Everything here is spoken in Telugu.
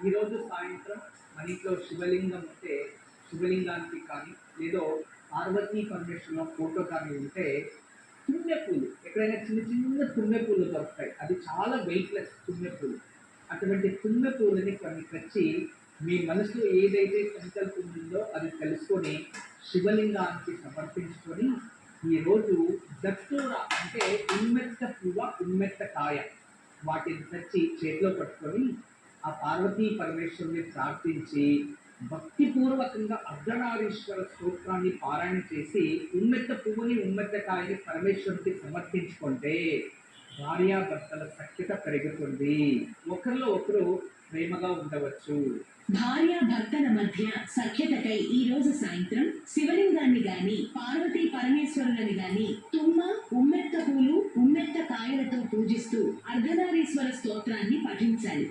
ఈరోజు సాయంత్రం మన ఇంట్లో శివలింగం ఉంటే శివలింగానికి కానీ లేదో పార్వతీ పరమేశ్వరుల ఫోటో కానీ ఉంటే తుమ్మె పూలు ఎక్కడైనా చిన్న చిన్న తుమ్మె పూలు దొరుకుతాయి. అది చాలా వెయిట్లెస్ తుమ్మె పూలు. అటువంటి తుమ్మె పూలని కొన్ని తెచ్చి మీ మనసులో ఏదైతే సంకల్పం ఉందో అది తెలుసుకొని శివలింగానికి సమర్పించుకొని ఈరోజు దత్తూర అంటే ఉమ్మెత్త పువ్వ ఉమ్మెత్త కాయ వాటిని తెచ్చి చేతిలో పట్టుకొని ఆ పార్వతీ పరమేశ్వరుని ప్రార్థించి భక్తిపూర్వకంగా అర్ధనారీశ్వర స్తోత్రాన్ని పారాయణ చేసి ఉమ్మెత్త పువ్వుని ఉమ్మెత్త కాయని పరమేశ్వరునికి సమర్పించుకుంటే భార్యాభర్తల సఖ్యత పెరుగుతుంది, ఒకరిలో ఒకరు ప్రేమగా ఉండవచ్చు. భార్యాభర్తల మధ్య సఖ్యతకై ఈ రోజు సాయంత్రం శివలింగాన్ని గాని పార్వతీ పరమేశ్వరులని గాని తుమ్మ ఉమ్మెత్త పూలు ఉమ్మెత్త కాయలతో పూజిస్తూ అర్ధనారీశ్వర స్తోత్రాన్ని పఠించాలి.